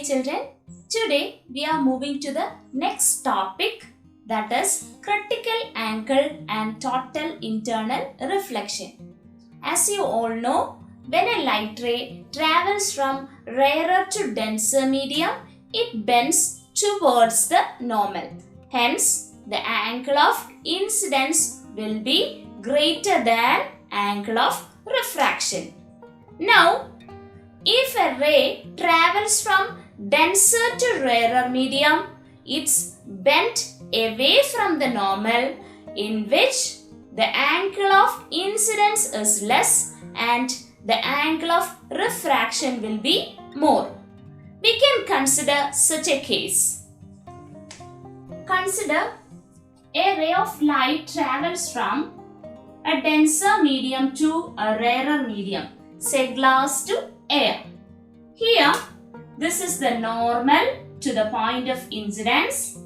children, today we are moving to the next topic, that is critical angle and total internal reflection. As you all know, when a light ray travels from rarer to denser medium, it bends towards the normal. Hence, the angle of incidence will be greater than angle of refraction. Now, if a ray travels from denser to rarer medium, it's bent away from the normal, in which the angle of incidence is less and the angle of refraction will be more. We can consider such a case. Consider a ray of light travels from a denser medium to a rarer medium, say glass to air. Here, this is the normal to the point of incidence,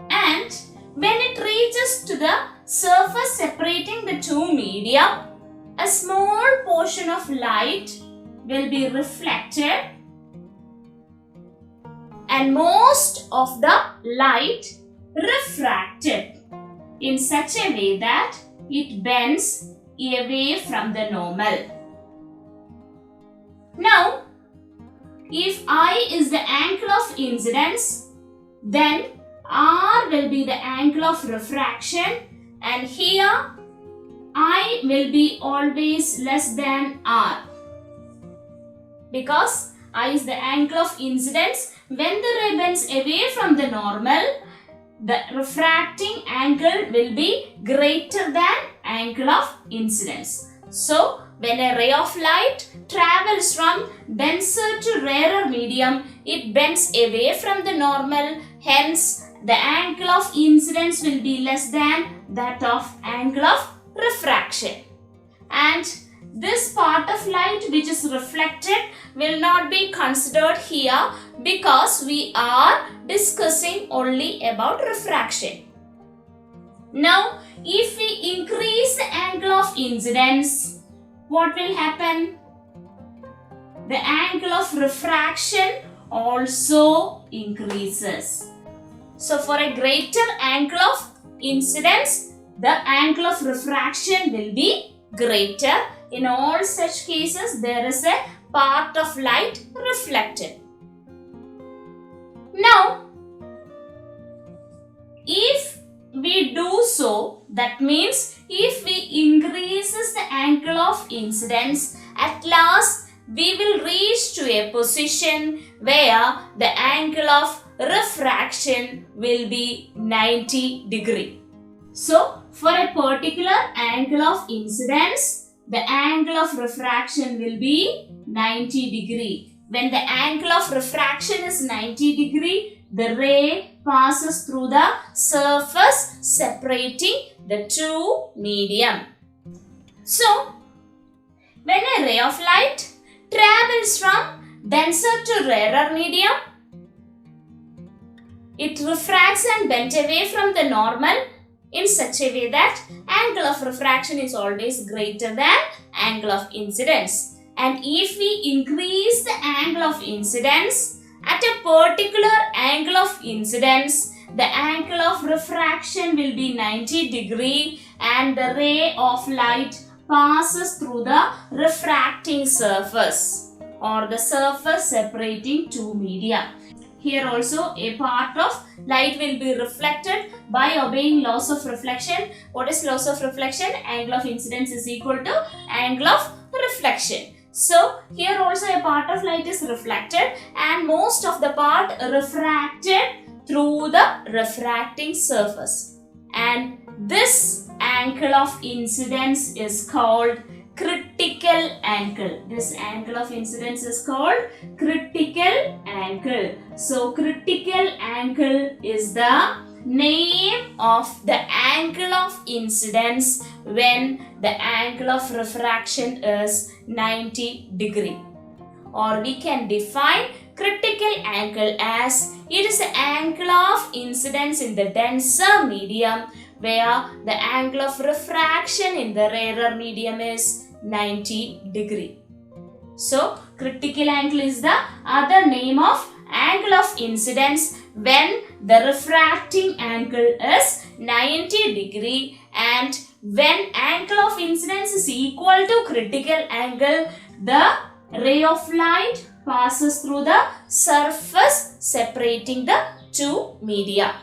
and when it reaches to the surface separating the two media, a small portion of light will be reflected and most of the light refracted in such a way that it bends away from the normal. Now, if I is the angle of incidence, then R will be the angle of refraction, and here I will be always less than R. Because I is the angle of incidence, when the ray bends away from the normal, the refracting angle will be greater than angle of incidence. So, when a ray of light travels from denser to rarer medium, it bends away from the normal. Hence, the angle of incidence will be less than that of angle of refraction. And this part of light which is reflected will not be considered here because we are discussing only about refraction. Now, if we increase the angle of incidence, what will happen? The angle of refraction also increases. So, for a greater angle of incidence, the angle of refraction will be greater. In all such cases, there is a part of light reflected. Now, if we do so, that means if we increases the angle of incidence, at last we will reach to a position where the angle of refraction will be 90 degree. So, for a particular angle of incidence, the angle of refraction will be 90 degree. When the angle of refraction is 90 degree, the ray passes through the surface separating the two medium. So, when a ray of light travels from denser to rarer medium, it refracts and bends away from the normal in such a way that angle of refraction is always greater than angle of incidence. And if we increase the angle of incidence, at a particular angle of incidence, the angle of refraction will be 90 degree and the ray of light passes through the refracting surface or the surface separating two media. Here also a part of light will be reflected by obeying laws of reflection. What is laws of reflection? Angle of incidence is equal to angle of reflection. So, here also a part of light is reflected and most of the part refracted through the refracting surface. And this angle of incidence is called critical angle. This angle of incidence is called critical angle. So, critical angle is the name of the angle of incidence when the angle of refraction is 90 degree. Or we can define critical angle as it is the angle of incidence in the denser medium where the angle of refraction in the rarer medium is 90 degree. So, critical angle is the other name of angle of incidence when the refracting angle is 90 degree, and when angle of incidence is equal to critical angle, the ray of light passes through the surface separating the two media.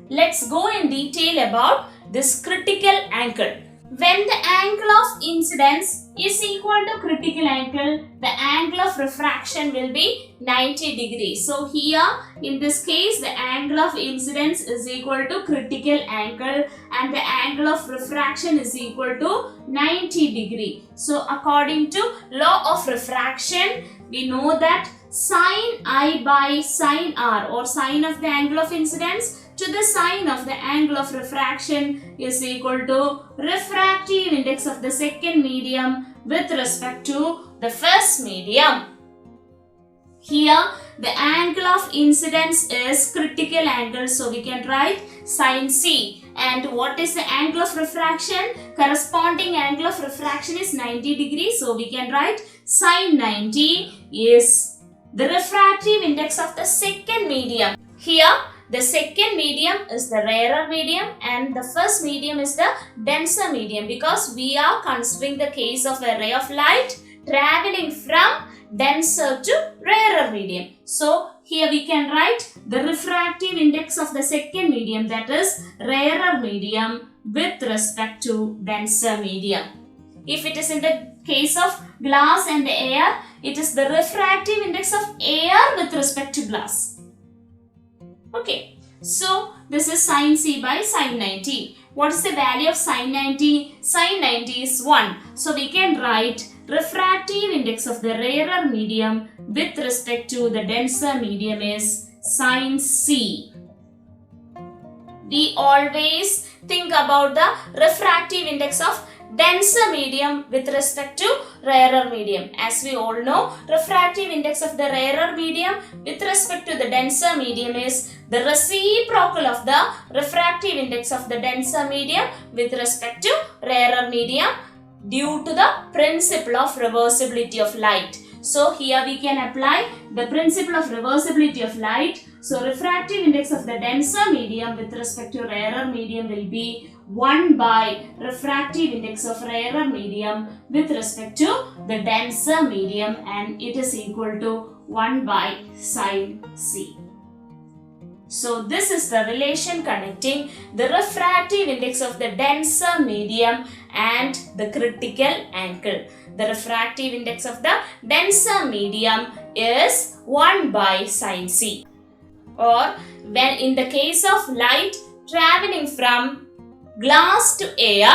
Let's go in detail about this critical angle. When the angle of incidence is equal to critical angle, the angle of refraction will be 90 degrees. So here in this case, the angle of incidence is equal to critical angle and the angle of refraction is equal to 90 degree. So according to law of refraction, we know that sin I by sin R, or sin of the angle of incidence to the sine of the angle of refraction, is equal to refractive index of the second medium with respect to the first medium. Here the angle of incidence is critical angle, so we can write sin C. And what is the angle of refraction? Corresponding angle of refraction is 90 degrees, so we can write sin 90 is the refractive index of the second medium. Here the second medium is the rarer medium and the first medium is the denser medium, because we are considering the case of a ray of light traveling from denser to rarer medium. So here we can write the refractive index of the second medium, that is rarer medium with respect to denser medium. If it is in the case of glass and air, it is the refractive index of air with respect to glass. Okay, so this is sin C by sin 90. What is the value of sin 90? Sin 90 is 1. So we can write refractive index of the rarer medium with respect to the denser medium is sin C. We always think about the refractive index of denser medium with respect to rarer medium. As we all know, refractive index of the rarer medium with respect to the denser medium is the reciprocal of the refractive index of the denser medium with respect to rarer medium due to the principle of reversibility of light. So here we can apply the principle of reversibility of light. So refractive index of the denser medium with respect to rarer medium will be 1 by refractive index of rarer medium with respect to the denser medium, and it is equal to 1 by sin C. So this is the relation connecting the refractive index of the denser medium and the critical angle. The refractive index of the denser medium is 1 by sin C. Or when in the case of light traveling from glass to air,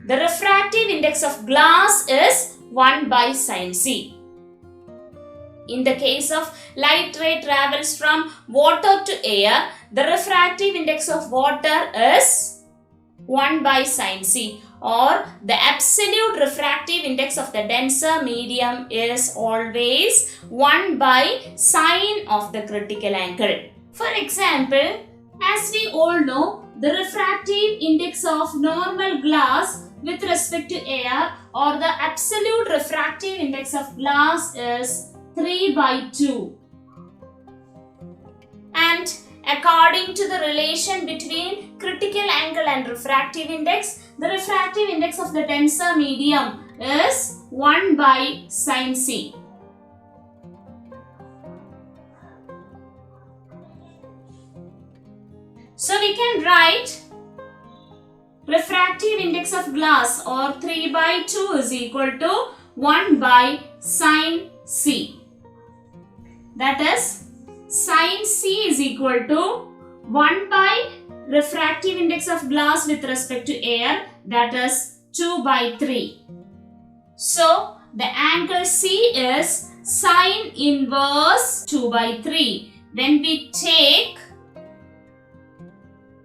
the refractive index of glass is 1 by sin C. In the case of light ray travels from water to air, the refractive index of water is 1 by sin C, or the absolute refractive index of the denser medium is always 1 by sine of the critical angle. For example, as we all know, the refractive index of normal glass with respect to air, or the absolute refractive index of glass, is 3 by 2. And according to the relation between critical angle and refractive index, the refractive index of the denser medium is 1 by sin C. So we can write refractive index of glass, or 3 by 2, is equal to 1 by sin C. That is, sin C is equal to 1 by refractive index of glass with respect to air, that is 2 by 3. So the angle C is sine inverse 2 by 3. When we take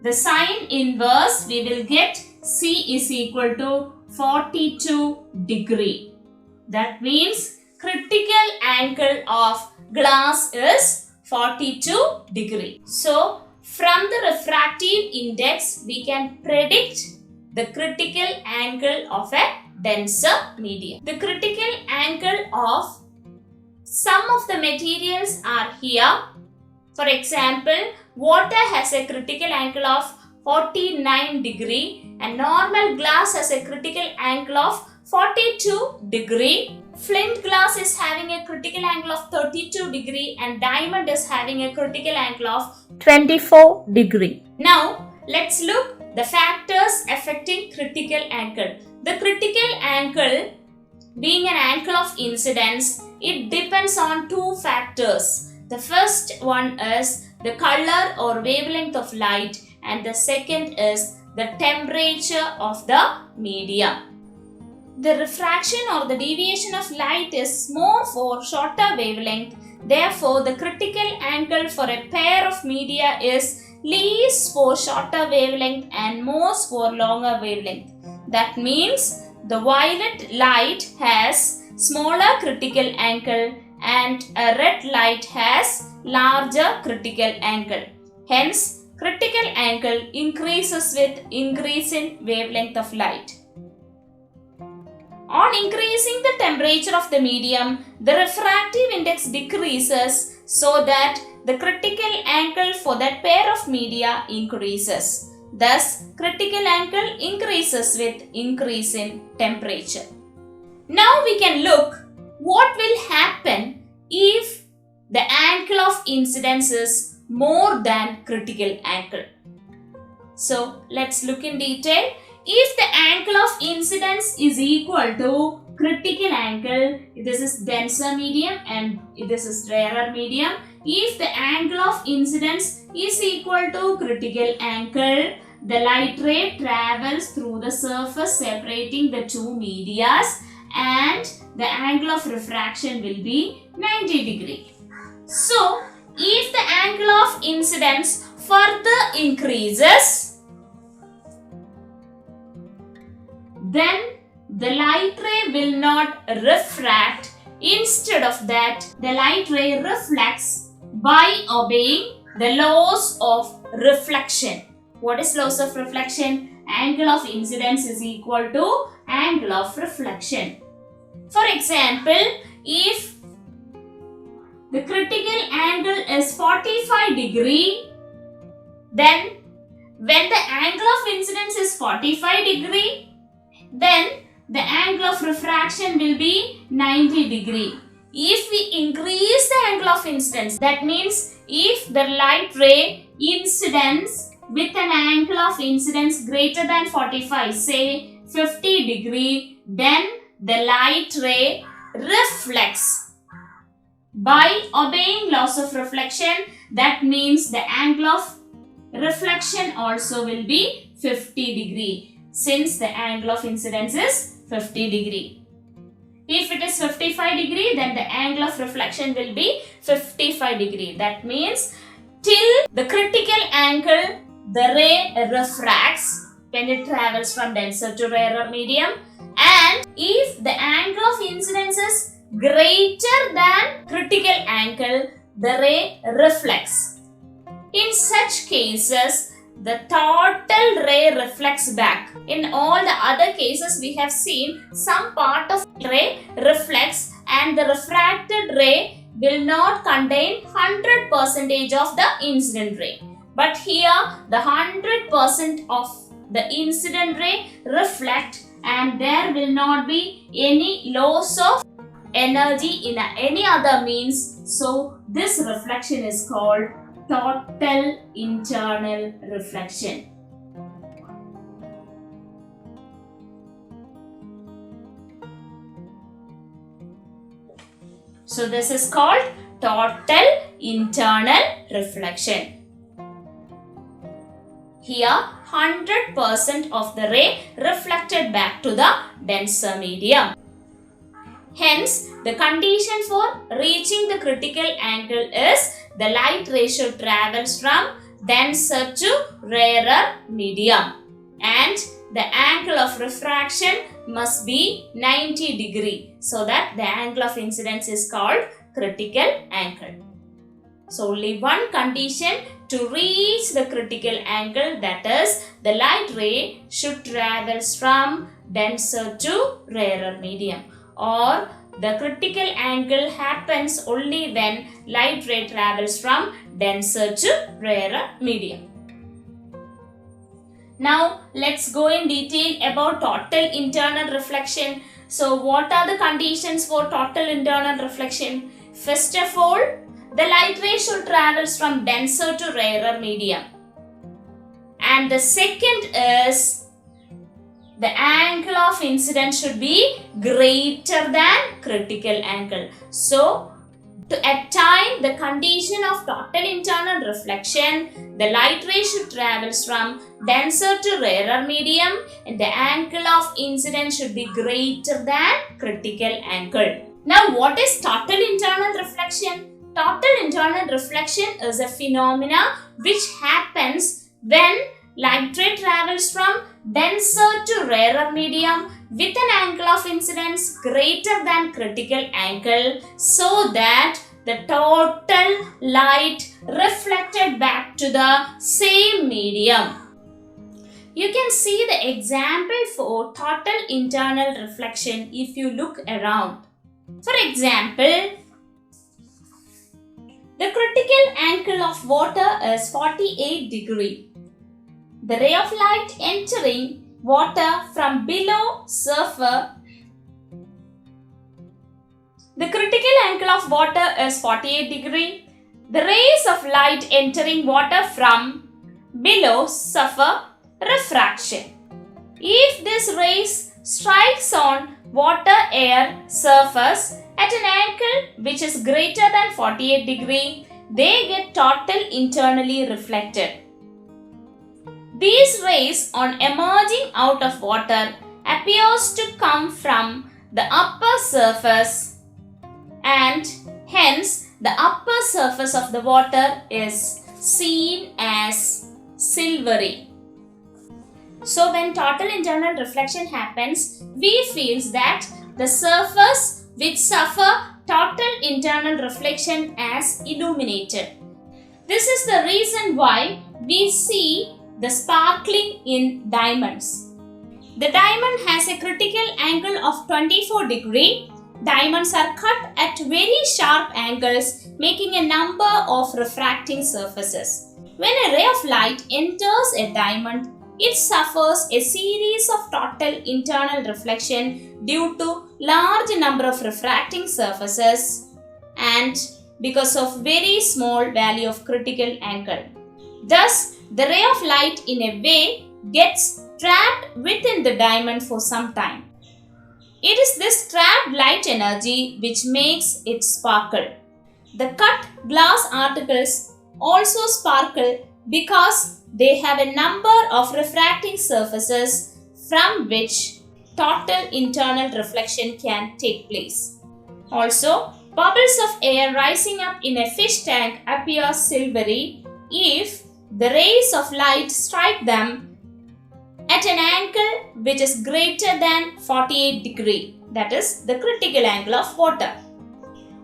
the sine inverse, we will get C is equal to 42 degree. That means critical angle of glass is 42 degree. So from the refractive index, we can predict the critical angle of a denser medium. The critical angle of some of the materials are here. For example, water has a critical angle of 49 degree and normal glass has a critical angle of 42 degree. Flint glass is having a critical angle of 32 degree and diamond is having a critical angle of 24 degree. Now, let's look the factors affecting critical angle. The critical angle, being an angle of incidence, it depends on two factors. The first one is the color or wavelength of light and the second is the temperature of the medium. The refraction or the deviation of light is more for shorter wavelength. Therefore, the critical angle for a pair of media is least for shorter wavelength and most for longer wavelength. That means the violet light has smaller critical angle and a red light has larger critical angle. Hence, critical angle increases with increase in wavelength of light. On increasing the temperature of the medium, the refractive index decreases so that the critical angle for that pair of media increases. Thus, critical angle increases with increase in temperature. Now we can look what will happen if the angle of incidence is more than critical angle. So, let's look in detail. If the angle of incidence is equal to critical angle, this is denser medium and this is rarer medium. If the angle of incidence is equal to critical angle, the light ray travels through the surface separating the two medias and the angle of refraction will be 90 degree. So, if the angle of incidence further increases, then the light ray will not refract. Instead of that, the light ray reflects by obeying the laws of reflection. What is laws of reflection? Angle of incidence is equal to angle of reflection. For example, if the critical angle is 45 degree, then when the angle of incidence is 45 degree, then the angle of refraction will be 90 degree. If we increase the angle of incidence, that means if the light ray incidence with an angle of incidence greater than 45, say 50 degree, then the light ray reflects. By obeying laws of reflection, that means the angle of reflection also will be 50 degree. Since the angle of incidence is 50 degree. If it is 55 degree, then the angle of reflection will be 55 degree. That means till the critical angle, the ray refracts when it travels from denser to rarer medium, and if the angle of incidence is greater than critical angle, the ray reflects. In such cases, the total ray reflects back. In all the other cases, we have seen some part of ray reflects and the refracted ray will not contain 100% of the incident ray. But here, the 100% of the incident ray reflect and there will not be any loss of energy in any other means. So, this reflection is called total internal reflection. So this is called total internal reflection. Here 100% of the ray reflected back to the denser medium. Hence, the condition for reaching the critical angle is the light ray should travels from denser to rarer medium and the angle of refraction must be 90 degree so that the angle of incidence is called critical angle. So, only one condition to reach the critical angle, that is the light ray should travels from denser to rarer medium, or the critical angle happens only when light ray travels from denser to rarer medium. Now let's go in detail about total internal reflection. So what are the conditions for total internal reflection? First of all, the light ray should travel from denser to rarer medium. And the second is the angle of incidence should be greater than critical angle. So to attain the condition of total internal reflection, the light ray should travel from denser to rarer medium and the angle of incidence should be greater than critical angle. Now what is total internal reflection? Total internal reflection is a phenomena which happens when light ray travels from denser to rarer medium with an angle of incidence greater than critical angle, so that the total light reflected back to the same medium. You can see the example for total internal reflection if you look around. For example, the critical angle of water is 48 degrees. The ray of light entering water from below surface. The critical angle of water is 48 degrees. The rays of light entering water from below suffer refraction. If this rays strikes on water air surface at an angle which is greater than 48 degrees, they get total internally reflected. These rays on emerging out of water appears to come from the upper surface, and hence the upper surface of the water is seen as silvery. So when total internal reflection happens, we feel that the surface which suffer total internal reflection as illuminated. This is the reason why we see the sparkling in diamonds. The diamond has a critical angle of 24 degrees. Diamonds are cut at very sharp angles, making a number of refracting surfaces. When a ray of light enters a diamond, it suffers a series of total internal reflection due to large number of refracting surfaces and because of very small value of critical angle. Thus, the ray of light in a way gets trapped within the diamond for some time. It is this trapped light energy which makes it sparkle. The cut glass articles also sparkle because they have a number of refracting surfaces from which total internal reflection can take place. Also, bubbles of air rising up in a fish tank appear silvery if the rays of light strike them at an angle which is greater than 48 degrees, that is the critical angle of water.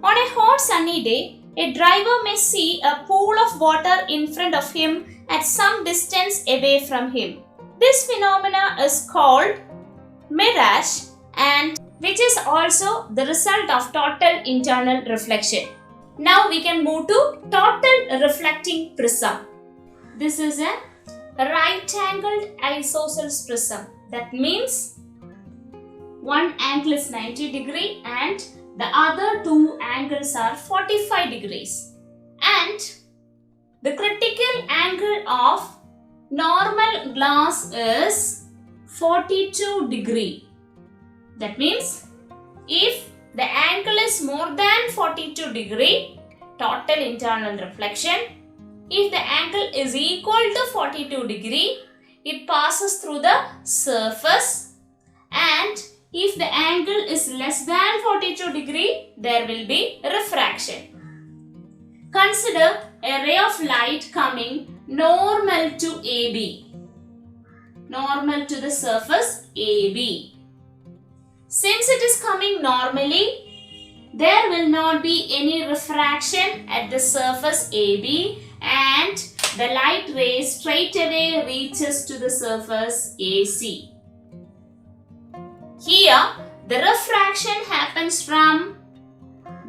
On a hot sunny day, a driver may see a pool of water in front of him at some distance away from him. This phenomena is called mirage, and which is also the result of total internal reflection. Now we can move to total reflecting prism. This is a right-angled isosceles prism. That means one angle is 90 degrees and the other two angles are 45 degrees. And the critical angle of normal glass is 42 degrees. That means if the angle is more than 42 degrees, total internal reflection. If the angle is equal to 42 degrees, it passes through the surface, and if the angle is less than 42 degrees, there will be refraction. Consider a ray of light coming normal to AB, normal to the surface AB. Since it is coming normally, there will not be any refraction at the surface AB, and the light ray straight away reaches to the surface AC. Here, the refraction happens from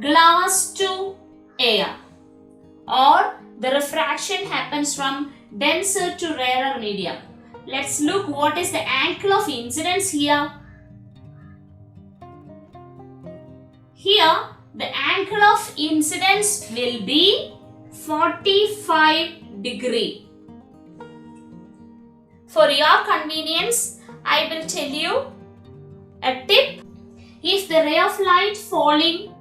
glass to air, or the refraction happens from denser to rarer medium. Let's look what is the angle of incidence here. Here, the angle of incidence will be 45 degree. For your convenience, I will tell you a tip. If the ray of light falling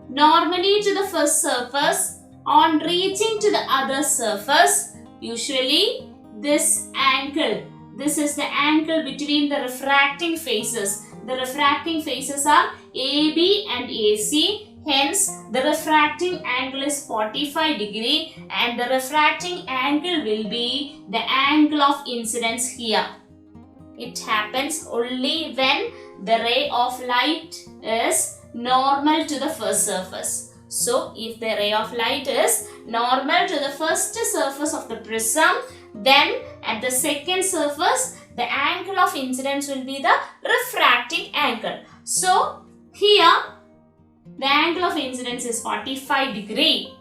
normally to the first surface, on reaching to the other surface, usually this angle, this is the angle between the refracting faces. The refracting faces are AB and AC. Hence, the refracting angle is 45 degree and the refracting angle will be the angle of incidence here. It happens only when the ray of light is normal to the first surface. So, if the ray of light is normal to the first surface of the prism, then at the second surface, the angle of incidence will be the refracting angle. So, here the angle of incidence is 45 degree.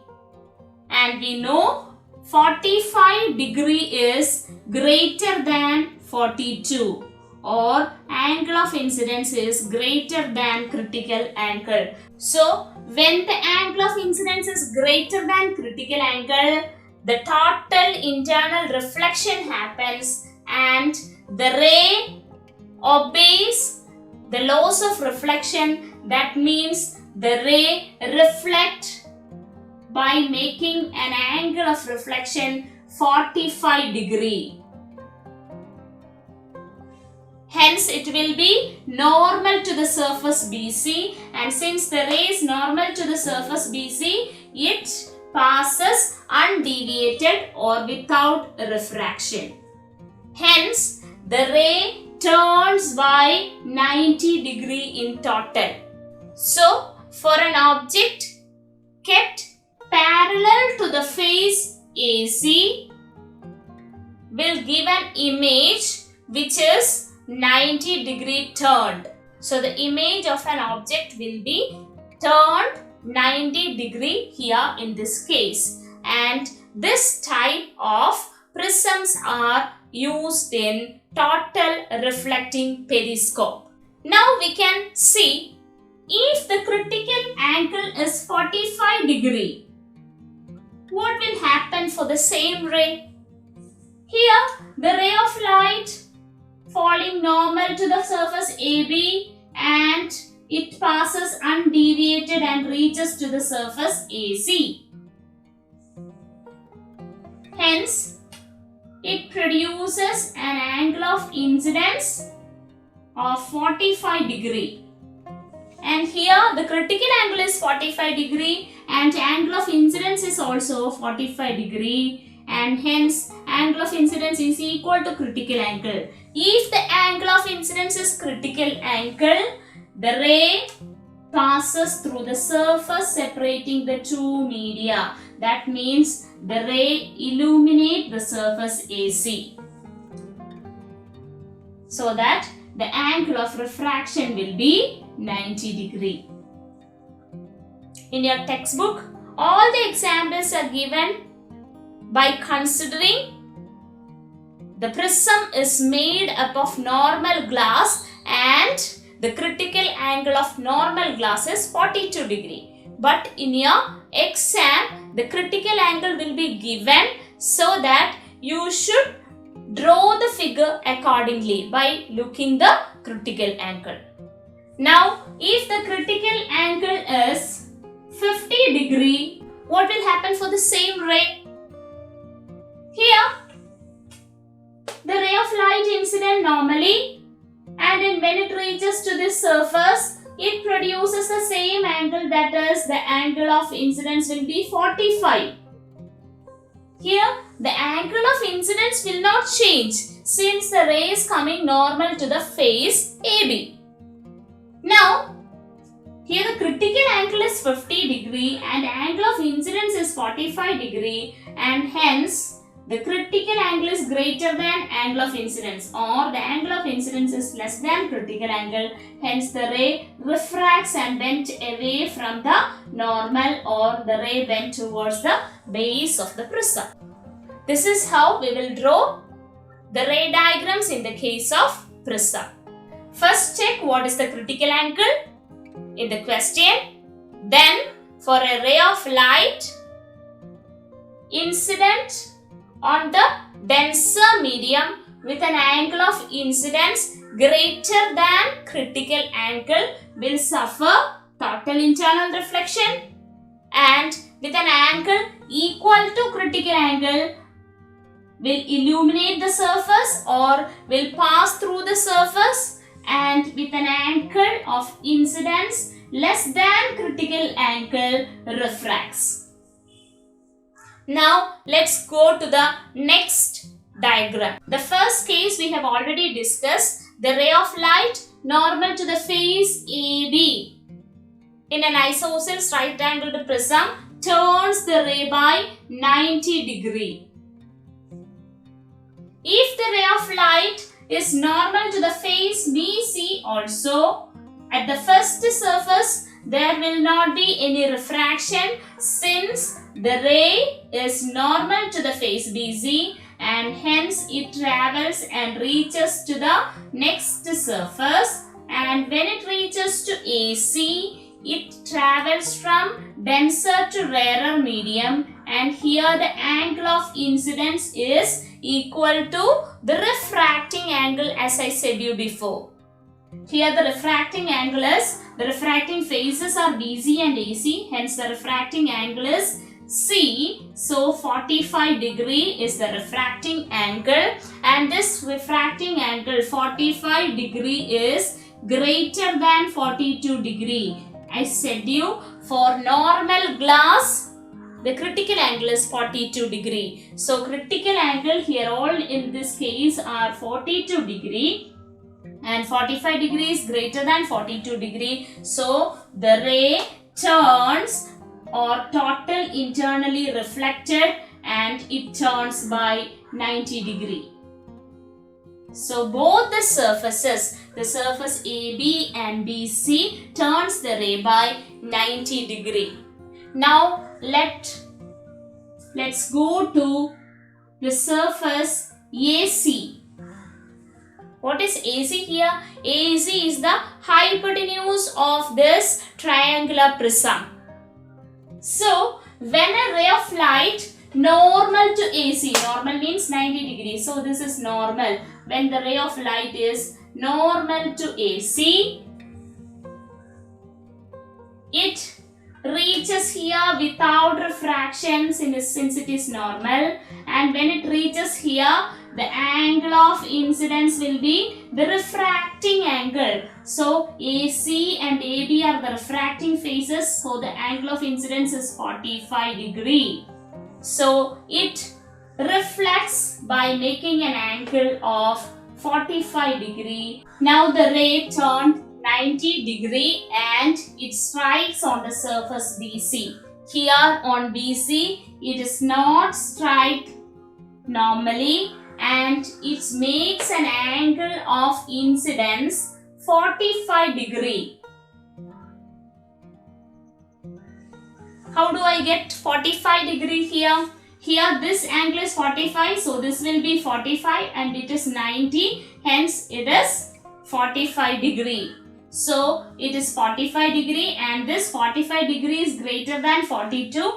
And we know 45 degree is greater than 42, or angle of incidence is greater than critical angle. So, when the angle of incidence is greater than critical angle, the total internal reflection happens and the ray obeys the laws of reflection. That means the ray reflects by making an angle of reflection 45 degree. Hence, it will be normal to the surface BC, and since the ray is normal to the surface BC, it passes undeviated or without refraction. Hence, the ray turns by 90 degree in total. So, for an object kept parallel to the face AC will give an image which is 90 degree turned. So, the image of an object will be turned 90 degree here in this case. And this type of prisms are used in total reflecting periscope. Now we can see if the critical angle is 45 degree, what will happen for the same ray? Here the ray of light falling normal to the surface AB and it passes undeviated and reaches to the surface AC. Hence, it produces an angle of incidence of 45 degree. And here the critical angle is 45 degree and angle of incidence is also 45 degree, and hence angle of incidence is equal to critical angle. If the angle of incidence is critical angle, the ray passes through the surface separating the two media. That means the ray illuminates the surface AC, so that the angle of refraction will be 90 degree. In your textbook, all the examples are given by considering the prism is made up of normal glass and the critical angle of normal glass is 42 degree. But in your exam, the critical angle will be given, so that you should draw the figure accordingly by looking the critical angle. Now, if the critical angle is 50 degree, what will happen for the same ray? Here, the ray of light incident normally, and when it reaches to this surface, it produces the same angle, that is the angle of incidence will be 45. Here, the angle of incidence will not change since the ray is coming normal to the face AB. Now, here the critical angle is 50 degree and angle of incidence is 45 degree, and hence the critical angle is greater than angle of incidence, or the angle of incidence is less than critical angle. Hence the ray refracts and bent away from the normal, or the ray bent towards the base of the prism. This is how we will draw the ray diagrams in the case of prism. First check what is the critical angle in the question. Then for a ray of light incident on the denser medium with an angle of incidence greater than critical angle will suffer total internal reflection, and with an angle equal to critical angle will illuminate the surface or will pass through the surface, and with an angle of incidence less than critical angle refracts. Now let's go to the next diagram. The first case we have already discussed. The ray of light normal to the face AB in an isosceles right angled prism turns the ray by 90 degree. If the ray of light is normal to the face BC also, at the first surface there will not be any refraction, since the ray is normal to the face BC, and hence it travels and reaches to the next surface, and when it reaches to AC, it travels from denser to rarer medium, and here the angle of incidence is equal to the refracting angle, as I said you before. Here the refracting angle is, the refracting phases are BC and AC, hence the refracting angle is C. So 45 degree is the refracting angle, and this refracting angle 45 degree is greater than 42 degree. I said you, for normal glass the critical angle is 42 degree. So critical angle here all in this case are 42 degree, and 45 degree is greater than 42 degree. So the ray turns or total internally reflected, and it turns by 90 degree. So both the surfaces, the surface AB and BC turns the ray by 90 degree. Now let's go to the surface AC. What is AC here? AC is the hypotenuse of this triangular prism. So when a ray of light normal to AC, normal means 90 degrees, so this is normal. When the ray of light is normal to AC, it reaches here without refraction since it is normal, and when it reaches here the angle of incidence will be the refracting angle. So AC and AB are the refracting phases, so the angle of incidence is 45 degree. So it reflects by making an angle of 45 degree. Now the ray turned 90 degree and it strikes on the surface BC. Here on BC it is not strike normally, and it makes an angle of incidence 45 degree. How do I get 45 degree here? Here this angle is 45, so this will be 45 and it is 90, hence it is 45 degree. So it is 45 degree, and this 45 degree is greater than 42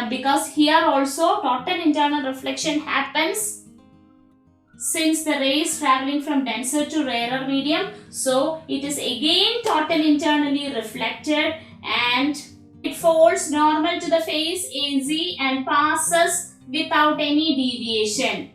because here also total internal reflection happens since the ray is traveling from denser to rarer medium. So it is again total internally reflected, and it falls normal to the face AC and passes without any deviation.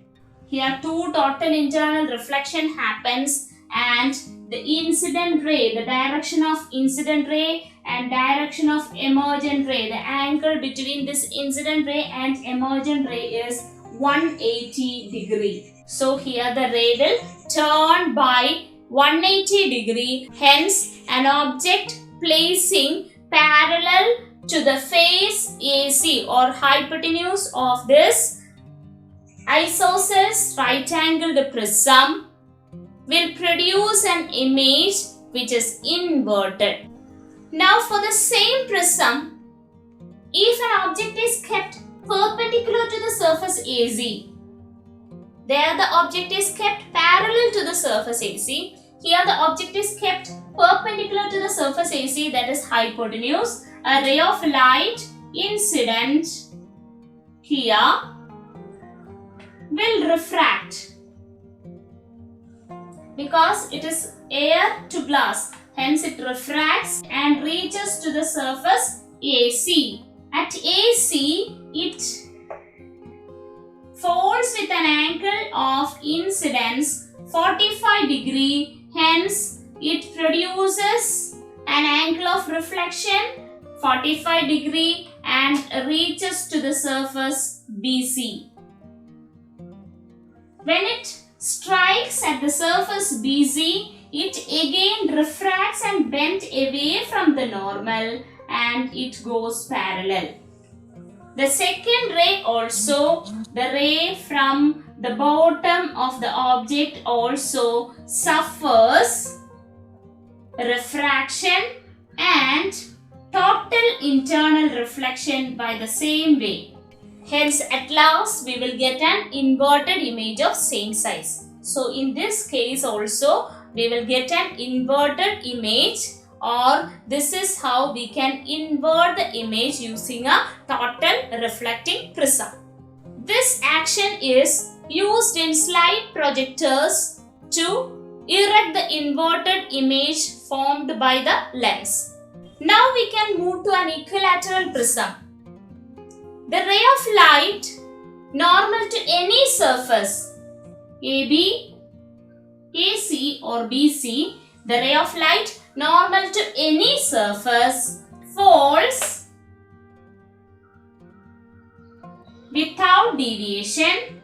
Here two total internal reflection happens, and the incident ray, the direction of incident ray and direction of emergent ray, the angle between this incident ray and emergent ray is 180 degree. So here the ray will turn by 180 degree. Hence an object placing parallel to the face AC or hypotenuse of this isosceles right-angled prism will produce an image which is inverted. Now for the same prism, if an object is kept perpendicular to the surface AC, there the object is kept parallel to the surface AC. Here the object is kept perpendicular to the surface AC, that is hypotenuse. A ray of light incident here will refract because it is air to glass. Hence it refracts and reaches to the surface AC. At AC, it falls with an angle of incidence 45 degree. Hence, it produces an angle of reflection 45 degree and reaches to the surface BC. When it strikes at the surface BC, it again refracts and bends away from the normal and it goes parallel. The second ray also, the ray from the bottom of the object also suffers refraction and total internal reflection by the same way. Hence, at last we will get an inverted image of same size. So, in this case also, we will get an inverted image, or this is how we can invert the image using a total reflecting prism. This action is used in slide projectors to erect the inverted image formed by the lens. Now we can move to an equilateral prism. The ray of light normal to any surface AB, AC or BC, the ray of light normal to any surface falls without deviation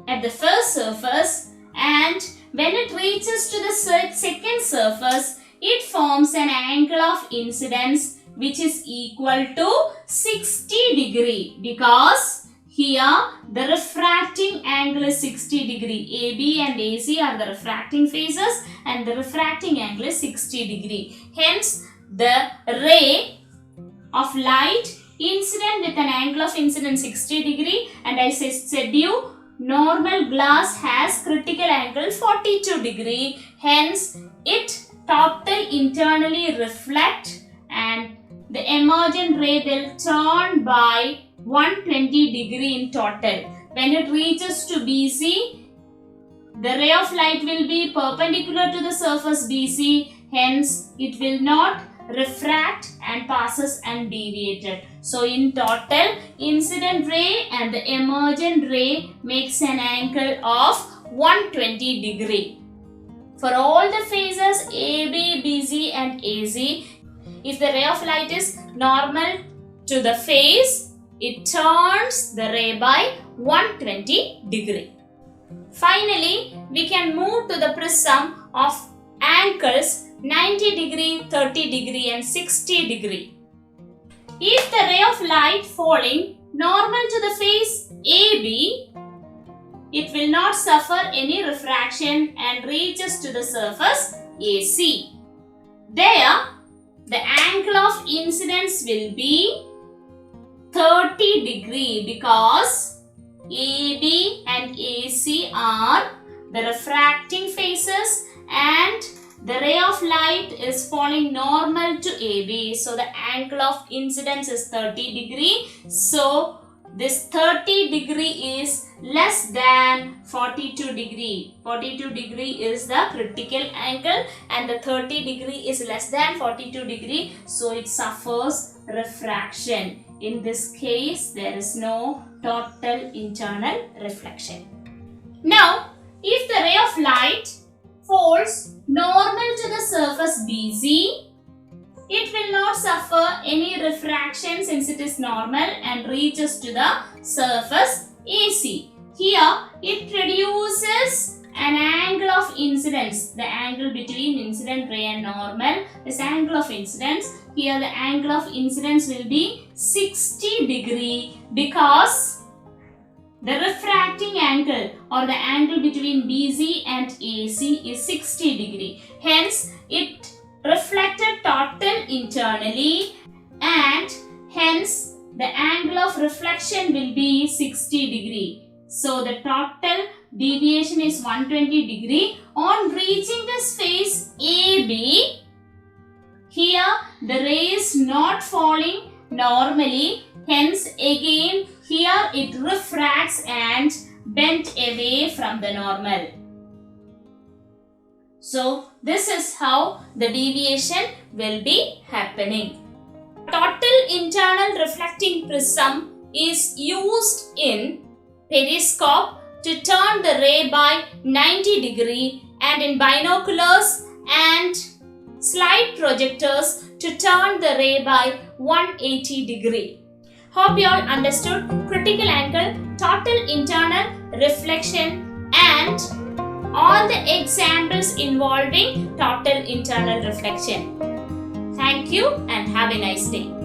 at the first surface, and when it reaches to the second surface, it forms an angle of incidence which is equal to 60 degree, because here the refracting angle is 60 degree. AB and AC are the refracting phases and the refracting angle is 60 degree. Hence, the ray of light incident with an angle of incidence 60 degree, and I said you normal glass has critical angle 42 degree. Hence, it total internally reflect and the emergent ray will turn by 120 degree in total. When it reaches to BC, the ray of light will be perpendicular to the surface BC. Hence, it will not refract and passes undeviated. So, in total, incident ray and the emergent ray makes an angle of 120 degree. For all the phases AB, BC and AC, if the ray of light is normal to the phase, it turns the ray by 120 degree. Finally, we can move to the prism of angles 90 degree, 30 degree and 60 degree. If the ray of light falling normal to the face AB, it will not suffer any refraction and reaches to the surface AC. There, the angle of incidence will be 30 degree because AB and AC are the refracting phases and the ray of light is falling normal to AB. So, the angle of incidence is 30 degree. So, this 30 degree is less than 42 degree. 42 degree is the critical angle and the 30 degree is less than 42 degree. So, it suffers refraction. In this case, there is no total internal reflection. Now, if the ray of light falls normal to the surface BC, it will not suffer any refraction since it is normal and reaches to the surface AC. Here, it produces an angle of incidence, the angle between incident ray and normal, this angle of incidence. Here, the angle of incidence will be 60 degree because the refracting angle or the angle between BC and AC is 60 degree. Hence, it reflected total internally and hence the angle of reflection will be 60 degree. So, the total deviation is 120 degree. On reaching this face AB, here the ray is not falling normally. Hence, again here it refracts and bent away from the normal. So, this is how the deviation will be happening. Total internal reflecting prism is used in periscope to turn the ray by 90 degree and in binoculars and slide projectors to turn the ray by 180 degree. Hope you all understood critical angle, total internal reflection and all the examples involving total internal reflection. Thank you and have a nice day.